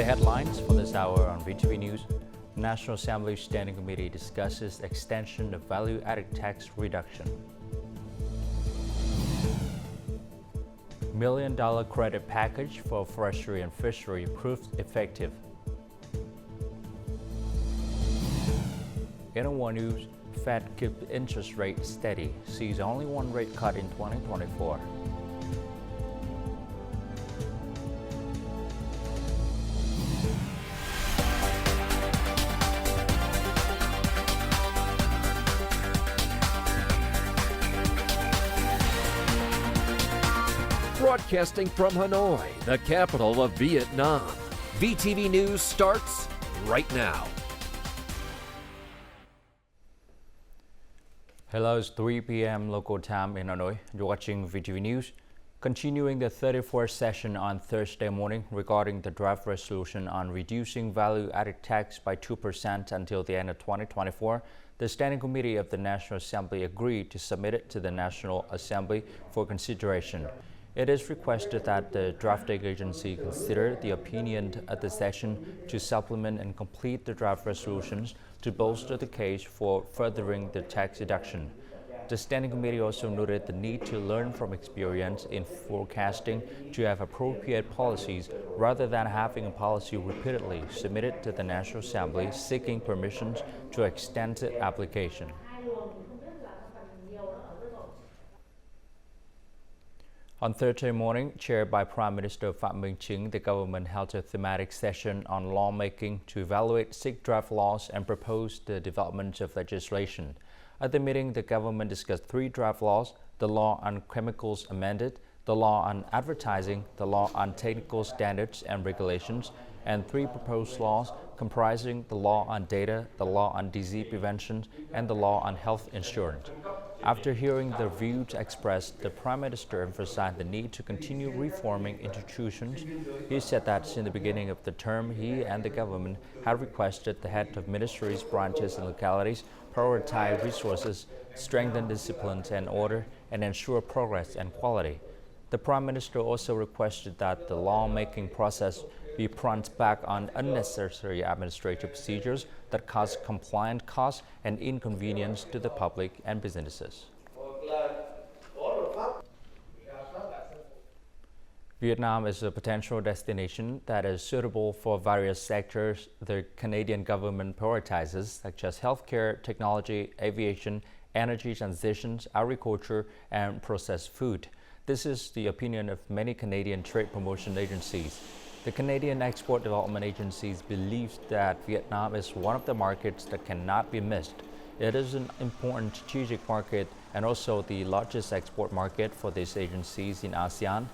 headlines for this hour on VTV News. National Assembly Standing Committee discusses extension of value-added tax reduction. $1 million credit package for forestry and fishery proved effective. In one news, Fed keeps interest rate steady, sees only one rate cut in 2024. Broadcasting from Hanoi, the capital of Vietnam. VTV News starts right now. Hello, it's 3 p.m. local time in Hanoi. You're watching VTV News. Continuing the 34th session on Thursday morning regarding the draft resolution on reducing value-added tax by 2% until the end of 2024, the Standing Committee of the National Assembly agreed to submit it to the National Assembly for consideration. It is requested that the drafting agency consider the opinion at the session to supplement and complete the draft resolutions to bolster the case for furthering the tax reduction. The Standing Committee also noted the need to learn from experience in forecasting to have appropriate policies rather than having a policy repeatedly submitted to the National Assembly seeking permissions to extend the application. On Thursday morning, chaired by Prime Minister Phạm Minh Chính, the government held a thematic session on lawmaking to evaluate 6 draft laws and propose the development of legislation. At the meeting, the government discussed 3 draft laws: the law on chemicals amended, the law on advertising, the law on technical standards and regulations, and 3 proposed laws comprising the law on data, the law on disease prevention, and the law on health insurance. After hearing the views expressed, the Prime Minister emphasized the need to continue reforming institutions. He said that since the beginning of the term, he and the government had requested the head of ministries, branches, and localities prioritize resources, strengthen discipline and order, and ensure progress and quality. The Prime Minister also requested that the lawmaking process be pulled back on unnecessary administrative procedures that cause compliance costs and inconvenience to the public and businesses. Vietnam is a potential destination that is suitable for various sectors the Canadian government prioritizes, such as healthcare, technology, aviation, energy transitions, agriculture, and processed food. This is the opinion of many Canadian trade promotion agencies. The Canadian Export Development Agency believes that Vietnam is one of the markets that cannot be missed. It is an important strategic market and also the largest export market for these agencies in ASEAN.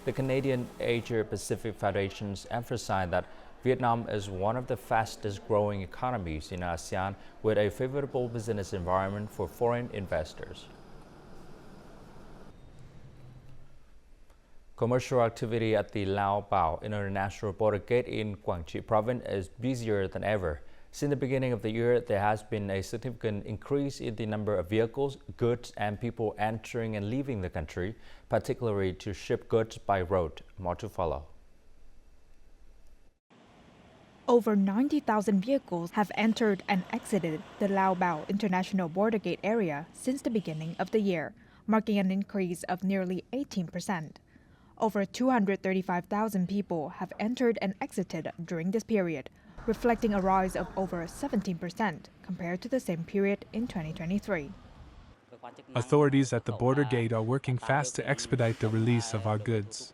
The Canadian Asia Pacific Federations emphasize that Vietnam is one of the fastest growing economies in ASEAN with a favorable business environment for foreign investors. Commercial activity at the Lao Bao International Border Gate in Quảng Trị province is busier than ever. Since the beginning of the year, there has been a significant increase in the number of vehicles, goods, and people entering and leaving the country, particularly to ship goods by road. More to follow. Over 90,000 vehicles have entered and exited the Lao Bao International Border Gate area since the beginning of the year, marking an increase of nearly 18%. Over 235,000 people have entered and exited during this period, reflecting a rise of over 17% compared to the same period in 2023. Authorities at the border gate are working fast to expedite the release of our goods.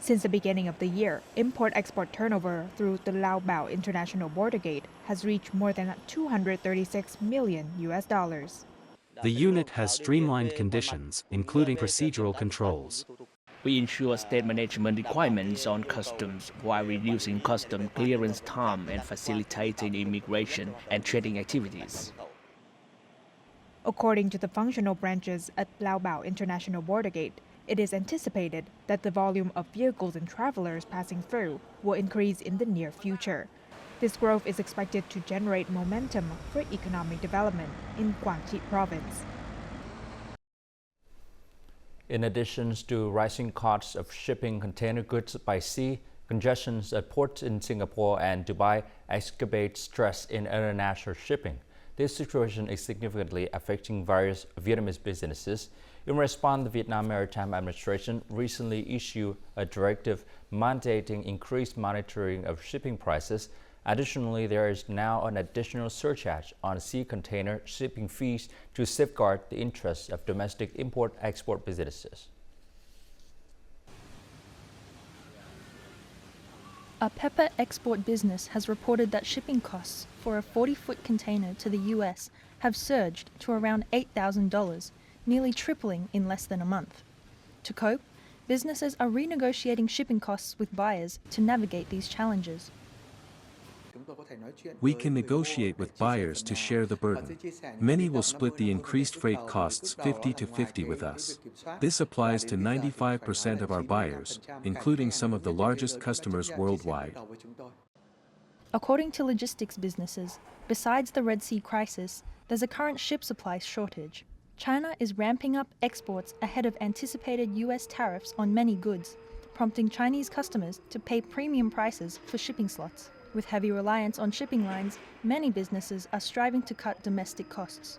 Since the beginning of the year, import-export turnover through the Lao Bao International Border Gate has reached more than $236 million. The unit has streamlined conditions, including procedural controls. We ensure state management requirements on customs while reducing custom clearance time and facilitating immigration and trading activities. According to the functional branches at Lao Bao International Border Gate, it is anticipated that the volume of vehicles and travelers passing through will increase in the near future. This growth is expected to generate momentum for economic development in Quảng Trị province. In addition to rising costs of shipping container goods by sea, Congestions at ports in Singapore and Dubai exacerbate stress in international shipping. This situation is significantly affecting various Vietnamese businesses. In response, the Vietnam Maritime Administration recently issued a directive mandating increased monitoring of shipping prices. Additionally, there is now an additional surcharge on sea container shipping fees to safeguard the interests of domestic import-export businesses. A pepper export business has reported that shipping costs for a 40-foot container to the US have surged to around $8,000, nearly tripling in less than a month. To cope, businesses are renegotiating shipping costs with buyers to navigate these challenges. We can negotiate with buyers to share the burden. Many will split the increased freight costs 50-50 with us. This applies to 95% of our buyers, including some of the largest customers worldwide. According to logistics businesses, besides the Red Sea crisis, there's a current ship supply shortage. China is ramping up exports ahead of anticipated US tariffs on many goods, prompting Chinese customers to pay premium prices for shipping slots. With heavy reliance on shipping lines, many businesses are striving to cut domestic costs.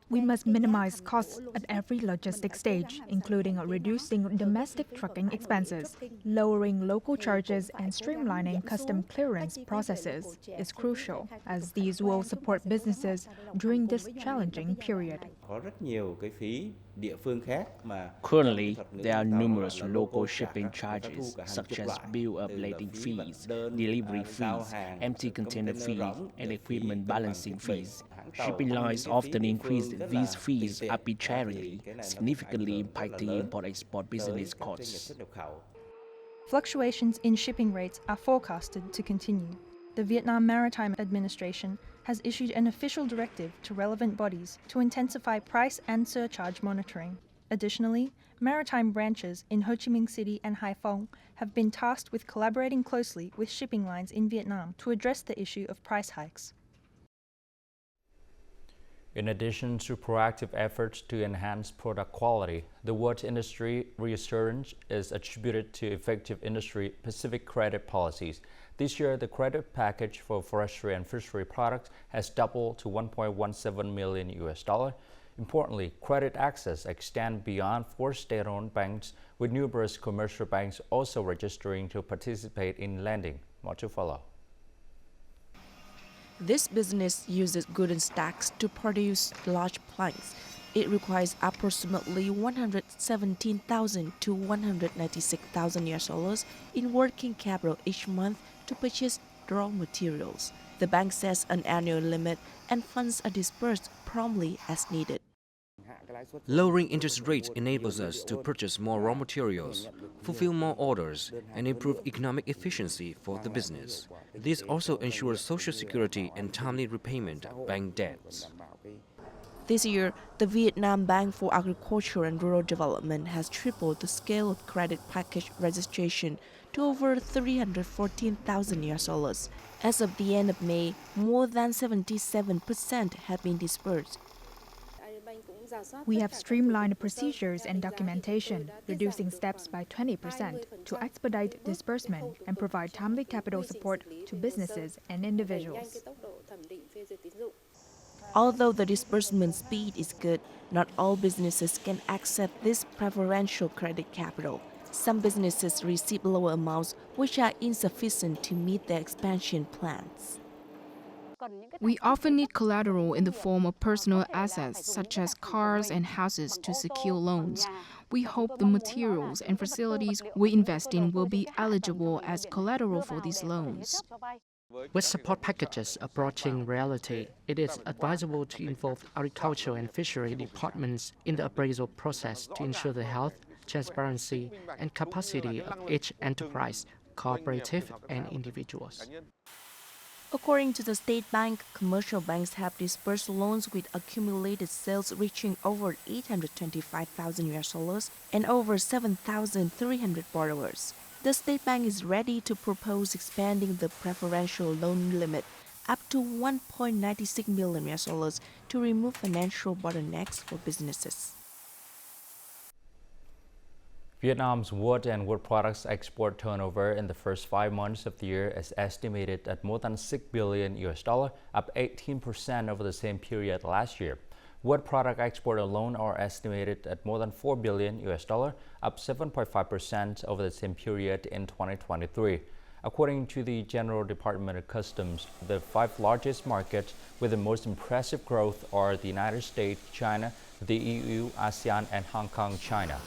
We must minimize costs at every logistics stage, including reducing domestic trucking expenses. Lowering local charges and streamlining custom clearance processes is crucial, as these will support businesses during this challenging period. Currently, there are numerous local shipping charges, such as bill-up lading fees, delivery fees, empty container fees, and equipment balancing fees. Shipping lines often increase these fees arbitrarily, significantly impacting import-export business costs. Fluctuations in shipping rates are forecasted to continue. The Vietnam Maritime Administration has issued an official directive to relevant bodies to intensify price and surcharge monitoring. Additionally, maritime branches in Ho Chi Minh City and Hai Phong have been tasked with collaborating closely with shipping lines in Vietnam to address the issue of price hikes. In addition to proactive efforts to enhance product quality, the water industry resurgence is attributed to effective industry-specific credit policies. This year, the credit package for forestry and fishery products has doubled to $1.17 million. Importantly, credit access extends beyond 4 state-owned banks, with numerous commercial banks also registering to participate in lending. More to follow. This business uses wooden stacks to produce large planks. It requires approximately $117,000 to $196,000 in working capital each month to purchase raw materials. The bank sets an annual limit and funds are dispersed promptly as needed. Lowering interest rates enables us to purchase more raw materials, fulfill more orders, and improve economic efficiency for the business. This also ensures social security and timely repayment of bank debts. This year, the Vietnam Bank for Agriculture and Rural Development has tripled the scale of credit package registration to over $314,000. As of the end of May, more than 77% have been disbursed. We have streamlined procedures and documentation, reducing steps by 20% to expedite disbursement and provide timely capital support to businesses and individuals. Although the disbursement speed is good, not all businesses can accept this preferential credit capital. Some businesses receive lower amounts which are insufficient to meet their expansion plans. We often need collateral in the form of personal assets, such as cars and houses, to secure loans. We hope the materials and facilities we invest in will be eligible as collateral for these loans. With support packages approaching reality, it is advisable to involve agriculture and fishery departments in the appraisal process to ensure the health, transparency, and capacity of each enterprise, cooperative, and individuals. According to the State Bank, commercial banks have disbursed loans with accumulated sales reaching over $825,000 and over 7,300 borrowers. The State Bank is ready to propose expanding the preferential loan limit up to $1.96 million to remove financial bottlenecks for businesses. Vietnam's wood and wood products export turnover in the first 5 months of the year is estimated at more than $6 billion, up 18% over the same period last year. Wood product export alone are estimated at more than $4 billion, up 7.5% over the same period in 2023. According to the General Department of Customs, the 5 largest markets with the most impressive growth are the United States, China, the EU, ASEAN, and Hong Kong, China.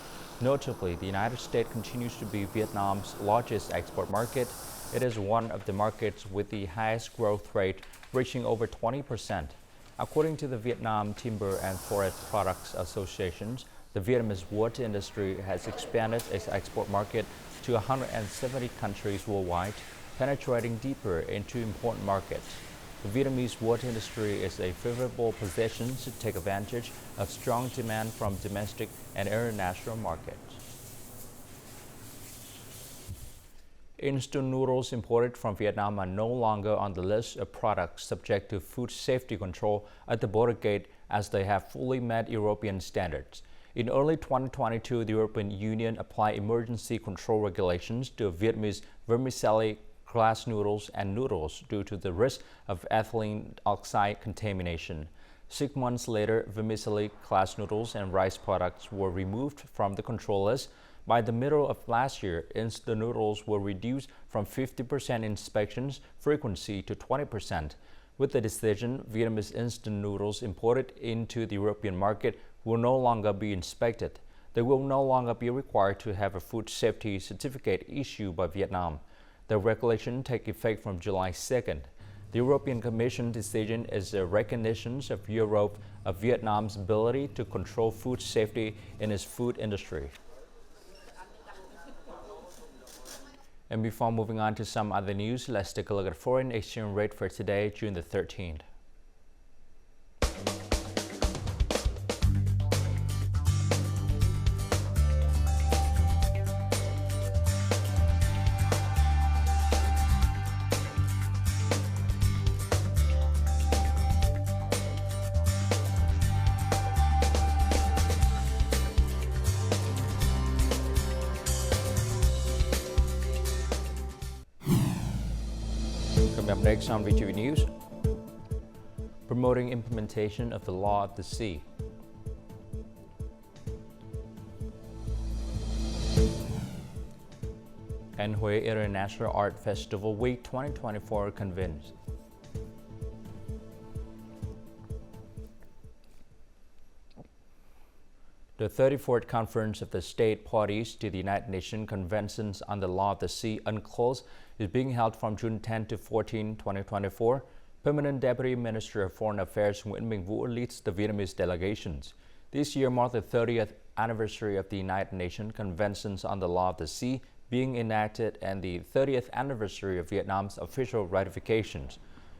Notably, the United States continues to be Vietnam's largest export market. It is one of the markets with the highest growth rate, reaching over 20%. According to the Vietnam Timber and Forest Products Associations, the Vietnamese wood industry has expanded its export market to 170 countries worldwide, penetrating deeper into important markets. The Vietnamese wood industry is in a favorable position to take advantage of strong demand from domestic and international markets. Instant noodles imported from Vietnam are no longer on the list of products subject to food safety control at the border gate, as they have fully met European standards. In early 2022, the European Union applied emergency control regulations to Vietnamese vermicelli, glass noodles, and noodles due to the risk of ethylene oxide contamination. 6 months later, vermicelli, glass noodles, and rice products were removed from the control list. By the middle of last year, instant noodles were reduced from 50% inspections frequency to 20%. With the decision, Vietnamese instant noodles imported into the European market will no longer be inspected. They will no longer be required to have a food safety certificate issued by Vietnam. The regulation takes effect from July 2nd. The European Commission decision is a recognition of Europe of Vietnam's ability to control food safety in its food industry. And before moving on to some other news, let's take a look at foreign exchange rate for today, June the 13th. Coming up next on VTV News, promoting implementation of the law of the sea. And Hue International Art Festival Week 2024 convenes. The 34th Conference of the State Parties to the United Nations Conventions on the Law of the Sea, UNCLOS, is being held from June 10 to 14, 2024. Permanent Deputy Minister of Foreign Affairs Nguyễn Minh Vũ leads the Vietnamese delegations. This year marked the 30th anniversary of the United Nations Conventions on the Law of the Sea being enacted and the 30th anniversary of Vietnam's official ratifications.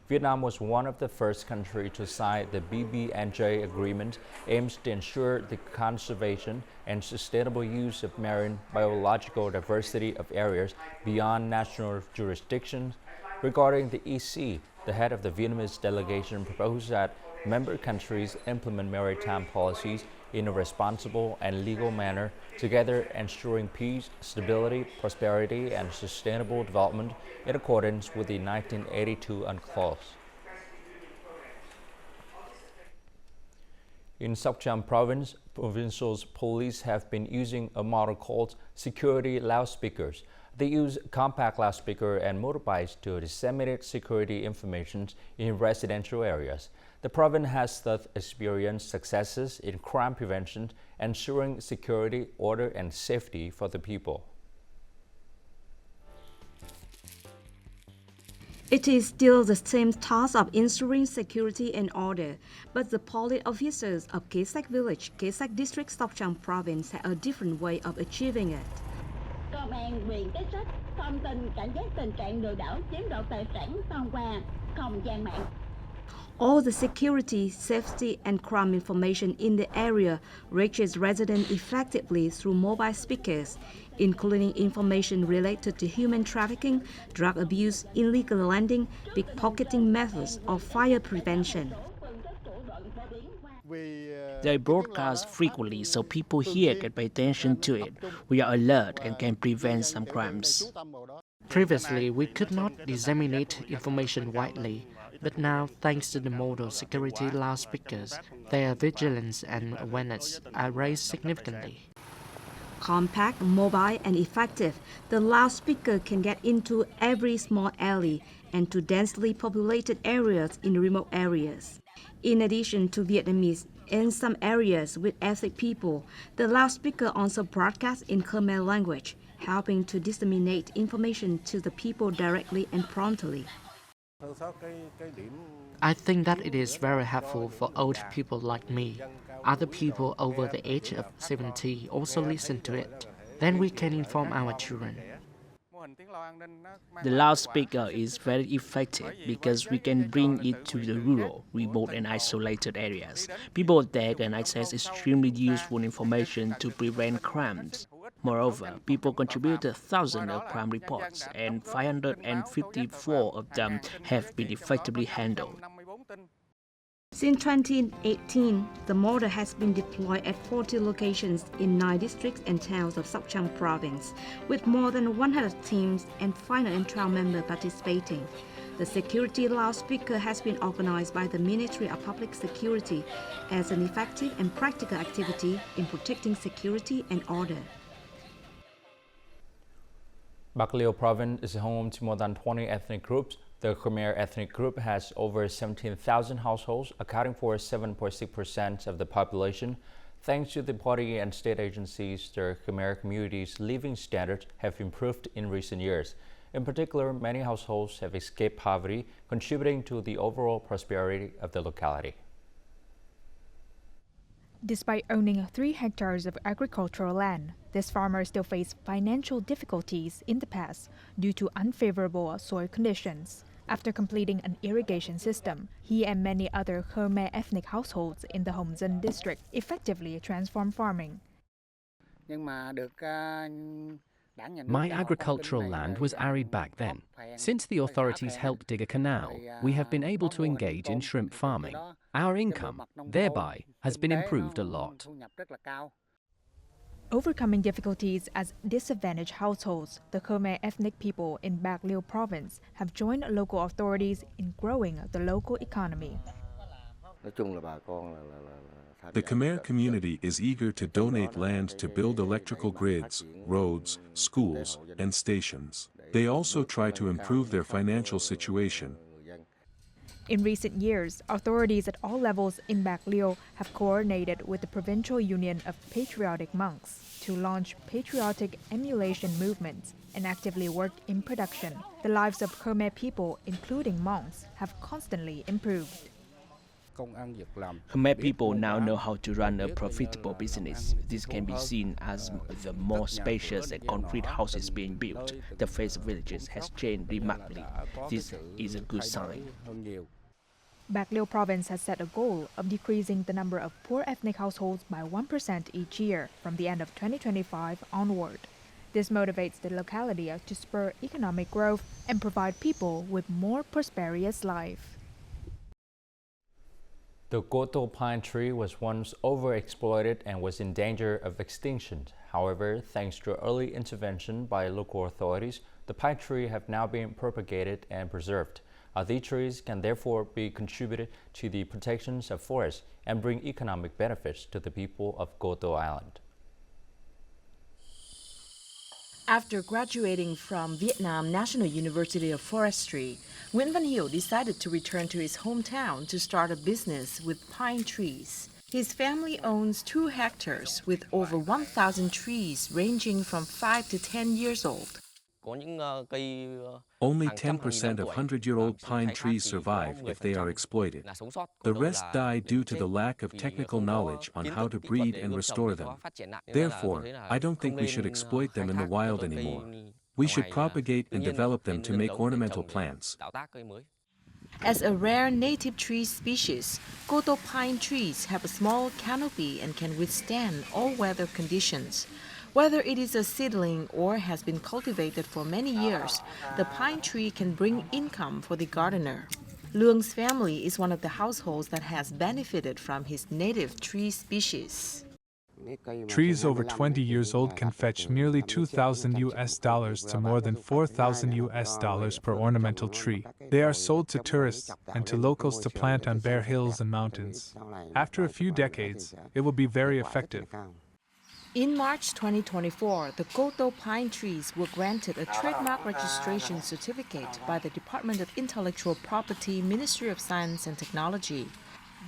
Vietnam was one of the first countries to sign the BBNJ agreement, aims to ensure the conservation and sustainable use of marine biological diversity of areas beyond national jurisdiction. Regarding the EC, the head of the Vietnamese delegation proposed that member countries implement maritime policies in a responsible and legal manner, together ensuring peace, stability, prosperity, and sustainable development in accordance with the 1982 UNCLOS. In Sóc Trăng Province, provincial police have been using a model called security loudspeakers. They use compact loudspeaker and motorbikes to disseminate security information in residential areas. The province has thus experienced successes in crime prevention, ensuring security, order, and safety for the people. It is still the same task of ensuring security and order, but the police officers of Kế Sách Village, Kế Sách District, Sóc Trăng Province have a different way of achieving it. Công an huyện Kế Sách thông tin cảnh giác tình trạng lừa đảo chiếm đoạt tài sản thông qua không gian mạng. All the security, safety, and crime information in the area reaches residents effectively through mobile speakers, including information related to human trafficking, drug abuse, illegal landing, pickpocketing methods, or fire prevention. They broadcast frequently so people here can pay attention to it. We are alert and can prevent some crimes. Previously, we could not disseminate information widely, but now, thanks to the model security loudspeakers, their vigilance and awareness are raised significantly. Compact, mobile, and effective, the loudspeaker can get into every small alley and to densely populated areas in remote areas. In addition to Vietnamese, in some areas with ethnic people, the loudspeaker also broadcasts in Khmer language, helping to disseminate information to the people directly and promptly. I think that it is very helpful for old people like me. Other people over the age of 70 also listen to it. Then we can inform our children. The loudspeaker is very effective because we can bring it to the rural, remote and isolated areas. People there can access extremely useful information to prevent crimes. Moreover, people contributed thousands of crime reports and 554 of them have been effectively handled. Since 2018, the model has been deployed at 40 locations in 9 districts and towns of Sóc Trăng province, with more than 100 teams and final and trial members participating. The security loudspeaker has been organized by the Ministry of Public Security as an effective and practical activity in protecting security and order. Bạc Liêu province is home to more than 20 ethnic groups. The Khmer ethnic group has over 17,000 households, accounting for 7.6% of the population. Thanks to the party and state agencies, the Khmer community's living standards have improved in recent years. In particular, many households have escaped poverty, contributing to the overall prosperity of the locality. Despite owning 3 hectares of agricultural land, this farmer still faced financial difficulties in the past due to unfavorable soil conditions. After completing an irrigation system, he and many other Khmer ethnic households in the Hồng Dân district effectively transformed farming. My agricultural land was arid back then. Since the authorities helped dig a canal, we have been able to engage in shrimp farming. Our income, thereby, has been improved a lot. Overcoming difficulties as disadvantaged households, the Khmer ethnic people in Bạc Liêu province have joined local authorities in growing the local economy. The Khmer community is eager to donate land to build electrical grids, roads, schools, and stations. They also try to improve their financial situation. In recent years, authorities at all levels in Bạc Liêu have coordinated with the Provincial Union of Patriotic Monks to launch patriotic emulation movements and actively work in production. The lives of Khmer people, including monks, have constantly improved. Khmer people now know how to run a profitable business. This can be seen as the more spacious and concrete houses being built. The face of villages has changed remarkably. This is a good sign. Bạc Liêu province has set a goal of decreasing the number of poor ethnic households by 1% each year from the end of 2025 onward. This motivates the locality to spur economic growth and provide people with more prosperous life. The Cotto pine tree was once overexploited and was in danger of extinction. However, thanks to early intervention by local authorities, the pine tree have now been propagated and preserved. These trees can therefore be contributed to the protections of forests and bring economic benefits to the people of Cotto Island. After graduating from Vietnam National University of Forestry, Nguyễn Văn Hiểu decided to return to his hometown to start a business with pine trees. His family owns 2 hectares with over 1,000 trees ranging from 5 to 10 years old. Only 10% of 100-year-old pine trees survive if they are exploited. The rest die due to the lack of technical knowledge on how to breed and restore them. Therefore, I don't think we should exploit them in the wild anymore. We should propagate and develop them to make ornamental plants. As a rare native tree species, Cotto pine trees have a small canopy and can withstand all weather conditions. Whether it is a seedling or has been cultivated for many years, the pine tree can bring income for the gardener. Luong's family is one of the households that has benefited from his native tree species. Trees over 20 years old can fetch merely $2,000 to more than $4,000 per ornamental tree. They are sold to tourists and to locals to plant on bare hills and mountains. After a few decades, it will be very effective. In March 2024, the Cotto pine trees were granted a trademark registration certificate by the Department of Intellectual Property, Ministry of Science and Technology.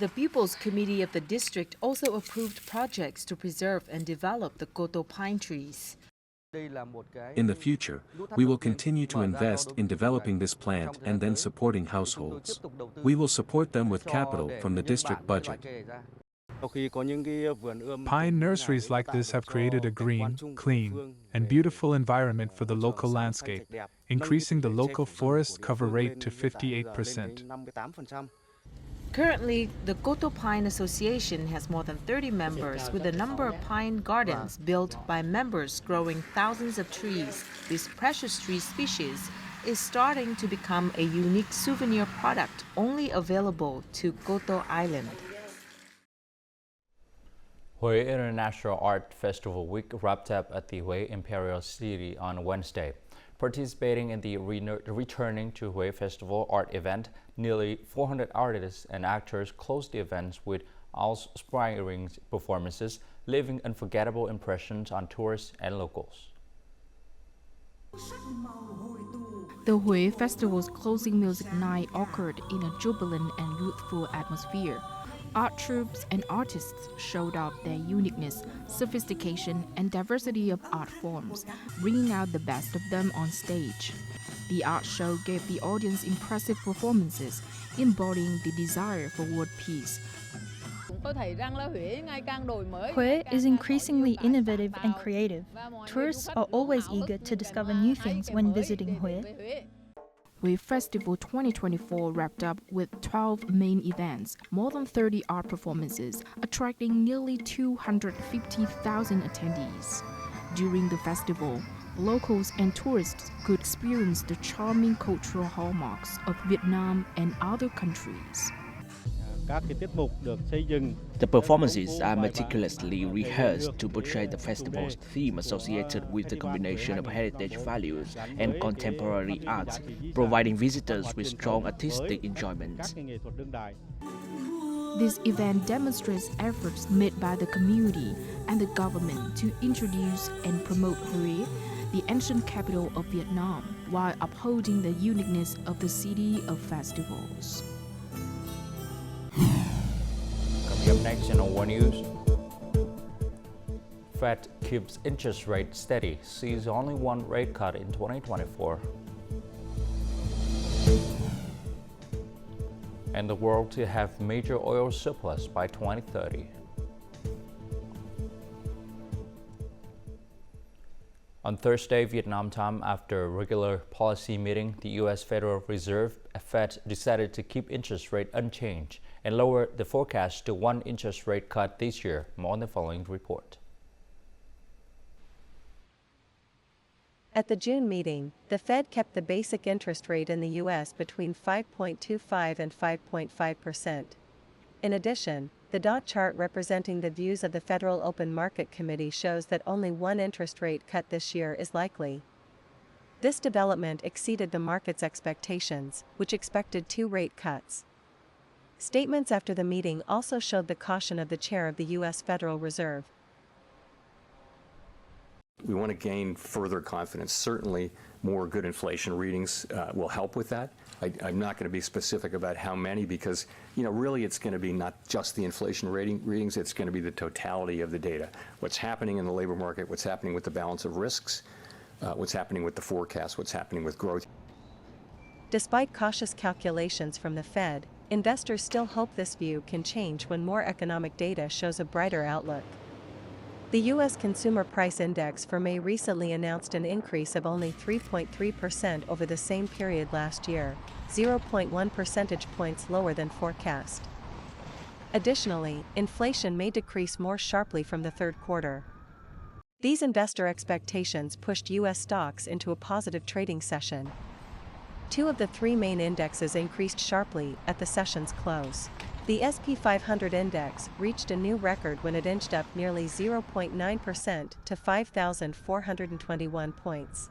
The Pupils Committee of the district also approved projects to preserve and develop the Cotto pine trees. In the future, we will continue to invest in developing this plant and then supporting households. We will support them with capital from the district budget. Pine nurseries like this have created a green, clean, and beautiful environment for the local landscape, increasing the local forest cover rate to 58%. Currently, the Cotto Pine Association has more than 30 members, with a number of pine gardens built by members growing thousands of trees. This precious tree species is starting to become a unique souvenir product only available to Cotto Island. Phie International Art Festival Week wrapped up at the Phie Imperial City on Wednesday. Participating in the Returning to Phie Festival art event, nearly 400 artists and actors closed the events with awe-inspiring performances, leaving unforgettable impressions on tourists and locals. The Phie Festival's closing music night occurred in a jubilant and youthful atmosphere. Art troupes and artists showed off their uniqueness, sophistication, and diversity of art forms, bringing out the best of them on stage. The art show gave the audience impressive performances, embodying the desire for world peace. Phie is increasingly innovative and creative. Tourists are always eager to discover new things when visiting Phie. Phie Festival 2024 wrapped up with 12 main events, more than 30 art performances, attracting nearly 250,000 attendees. During the festival, locals and tourists could experience the charming cultural hallmarks of Vietnam and other countries. The performances are meticulously rehearsed to portray the festival's theme associated with the combination of heritage values and contemporary arts, providing visitors with strong artistic enjoyment. This event demonstrates efforts made by the community and the government to introduce and promote Phie, the ancient capital of Vietnam, while upholding the uniqueness of the city of festivals. Coming up next in our World News, Fed keeps interest rate steady, sees only one rate cut in 2024. And the world to have major oil surplus by 2030. On Thursday, Vietnam time, after a regular policy meeting, the U.S. Federal Reserve, Fed, decided to keep interest rate unchanged and lower the forecast to one interest rate cut this year. More on the following report. At the June meeting, the Fed kept the basic interest rate in the U.S. between 5.25 and 5.5%. In addition, the dot chart representing the views of the Federal Open Market Committee shows that only one interest rate cut this year is likely. This development exceeded the market's expectations, which expected 2 rate cuts. Statements after the meeting also showed the caution of the chair of the U.S. Federal Reserve. We want to gain further confidence. Certainly, more good inflation readings will help with that. I'm not going to be specific about how many because, really it's going to be not just the inflation readings, it's going to be the totality of the data. What's happening in the labor market, what's happening with the balance of risks, what's happening with the forecast, what's happening with growth. Despite cautious calculations from the Fed, investors still hope this view can change when more economic data shows a brighter outlook. The U.S. Consumer Price Index for May recently announced an increase of only 3.3% over the same period last year, 0.1 percentage points lower than forecast. Additionally, inflation may decrease more sharply from the third quarter. These investor expectations pushed U.S. stocks into a positive trading session. Two of the three main indexes increased sharply at the session's close. The SP 500 index reached a new record when it inched up nearly 0.9% to 5,421 points.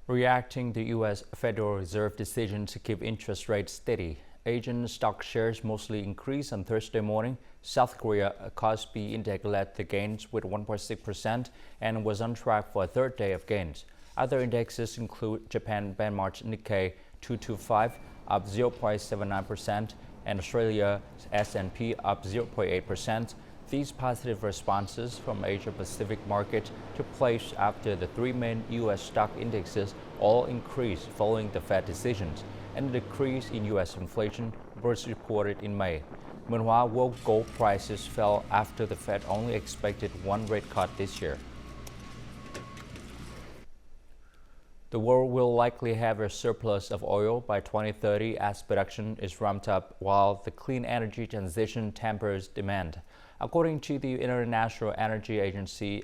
Reacting to U.S. Federal Reserve decision to keep interest rates steady, Asian stock shares mostly increased on Thursday morning. South Korea Kospi Index led the gains with 1.6% and was on track for a third day of gains. Other indexes include Japan benchmark Nikkei 225 up 0.79% and Australia S&P up 0.8%. These positive responses from Asia-Pacific market took place after the three main U.S. stock indexes all increased following the Fed decisions, and the decrease in U.S. inflation was reported in May. Meanwhile, world gold prices fell after the Fed only expected one rate cut this year. The world will likely have a surplus of oil by 2030 as production is ramped up while the clean energy transition tempers demand. According to the International Energy Agency,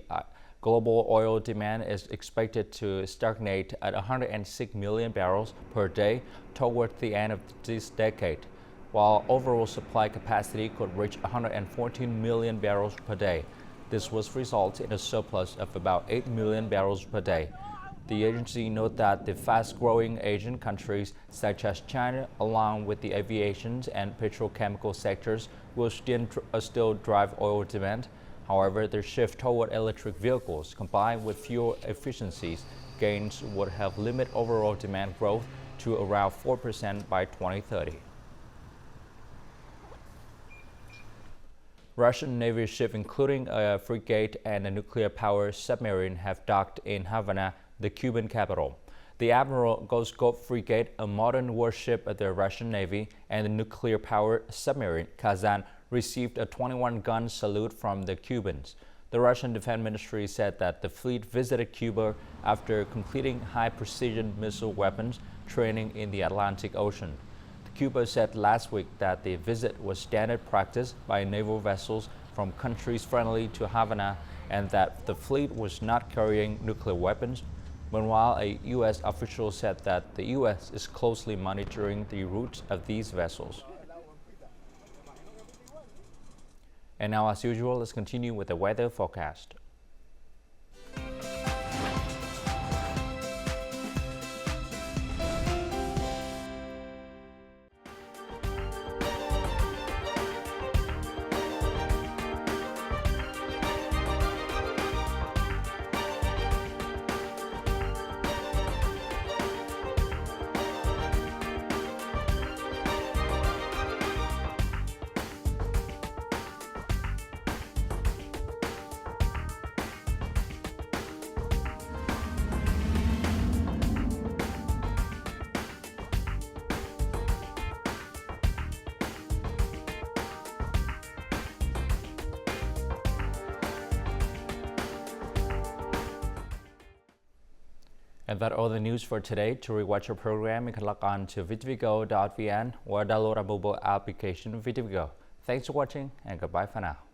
global oil demand is expected to stagnate at 106 million barrels per day toward the end of this decade, while overall supply capacity could reach 114 million barrels per day. This would result in a surplus of about 8 million barrels per day. The agency noted that the fast-growing Asian countries such as China, along with the aviation and petrochemical sectors, will still drive oil demand. However, the shift toward electric vehicles combined with fuel efficiencies gains would have limited overall demand growth to around 4% by 2030. Russian Navy ships, including a frigate and a nuclear-powered submarine, have docked in Havana, the Cuban capital. The Admiral Ghost frigate, a modern warship of the Russian Navy, and the nuclear-powered submarine Kazan received a 21-gun salute from the Cubans. The Russian Defense Ministry said that the fleet visited Cuba after completing high-precision missile weapons training in the Atlantic Ocean. Cuba said last week that the visit was standard practice by naval vessels from countries friendly to Havana and that the fleet was not carrying nuclear weapons. Meanwhile, a U.S. official said that the U.S. is closely monitoring the routes of these vessels. And now, as usual, let's continue with the weather forecast. And that's all the news for today. To rewatch our program, you can log on to VTVgo.vn or download our mobile application VTVgo. Thanks for watching and goodbye for now.